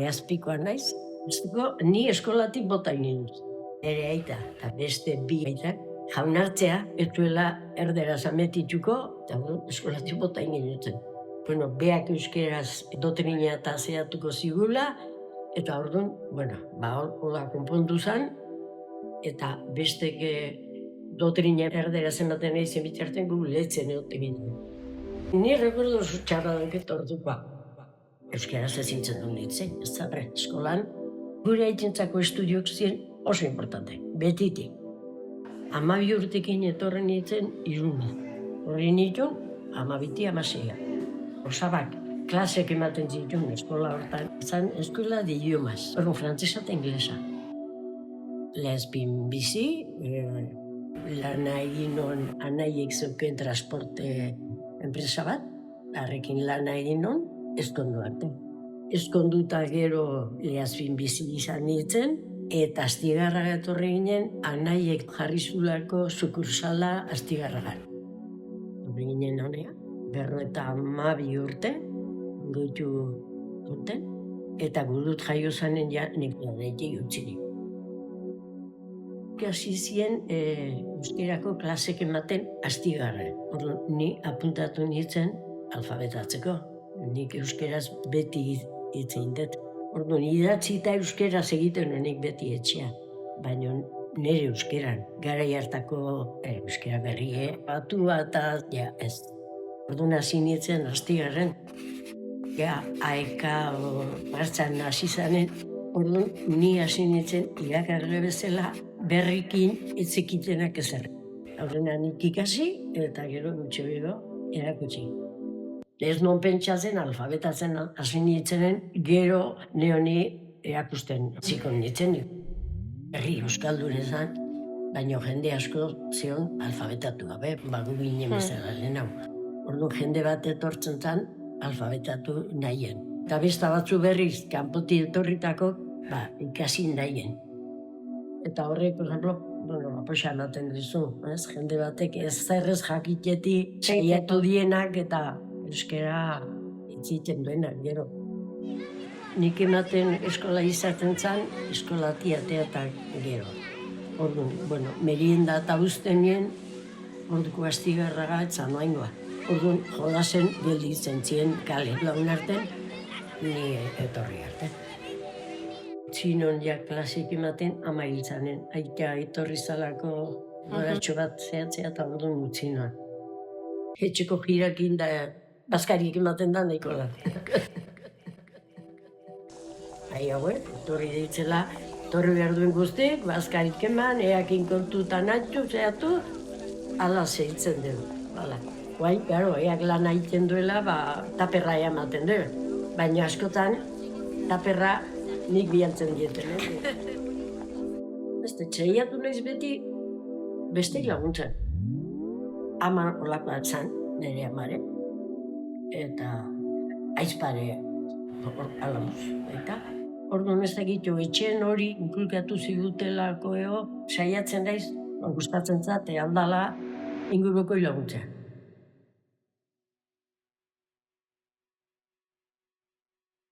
Azpikoa naiz, ni eskolatik bota inen. Ere aita, eta beste bi aitak, jaunartzea, etuela erderaz ametituko, eta eskolatik bota inen. Bueno, beak euskeraz dotrina eta zeatuko zigula, eta orduan, hola konpontu zen, eta besteke dotrina erderaz ematen nahi zen bitarten gu lehetzen egote ginen. Ni rekordo txarra duket ordukoa. Euskaraz ezintzen duen ditzen, ez zabre, eskolan. Gure haitentzako estudiok ziren oso importante, betitik. 12 urtekin etorren nintzen Iruna. Horri nituen, 12, 16. Osabak, klasek ematen zituen eskola hortan. Zan eskola de idiomas, horren frantzesa eta inglesa. Lehazpin bizi, lana egin non anaiek zeuken transporte enpresa bat, harrekin lana egin non, ezkondu arte. Ezkonduta gero Lehazpin bizi izan nintzen, eta Astigarraga etorri ginen, anaiek jarri zulako sukursala Astigarragan. Horri ginen honea, 52 urte, goitu duten, eta gudut jaio zanen ja nik lanetik utzirik. Hasi zien euskerako klasek ematen Astigarragan. Ni apuntatu nintzen alfabetatzeko. Nik euskeraz beti hitz egin dut. Orduan, idatzi eta euskeraz egiten honek beti etxea. Baina nire euskeran, garai hartako euskera berrie, batua eta ez. Orduan hasi nintzen Astigarren. Aeka martxan hasi zanen. Orduan, ni hasi nintzen irakarle bezala berrikin etzekitenak ezer. Horrena nik ikasi eta gero gutxo gero erakutsi. Ez non pentsatzen, alfabetatzen hasi nintzenen, gero neoni erakusten zikon nintzen. Herri euskaldun ezan, baina jende asko zion alfabetatu gabe, bagu ginen bezala lehen hau. Orduan jende bat etortzen zen alfabetatu nahien. Eta besta batzu berriz, kanpoti etorritako, ikasi nahien. Eta horrek, por ejemplo, apoxa ematen dizu, jende batek ez zerrez jakiteti seiatu dienak eta euskera itziten duenak, gero. Nik ematen eskola izaten zen, eskolati ateatak gero. Orduan, merienda eta usten nien, orduko Astigarraga etzan noaingoa. Orduan, jolasen gelditzen ziren kale laun arten, ni etorri arte. Txinon ja klasik ematen ama hiltzanen. Aita etorri zalako goratxo bat zehatzea eta orduan utzinoan. Etxeko jirakin da bazkariek ematen da nahiko da. Etorri ditzela, etorri behar duen guztik, bazkarik eman, eakin kontutan atxu, zehatu, ala zehitzen dugu. Guain, gero, eak lan egiten duela, taperra ematen dugu. Baina askotan, taperra nik bialtzen dieten. Beste, txeiatu nahiz beti, beste laguntzen. Ama olako atzan, nire amare, eta aizpare alamuz, eta orduan ez dakitu, etxen hori inkulkatu zigutelako saiatzen naiz, gustatzen zate handala inguruko laguntzen.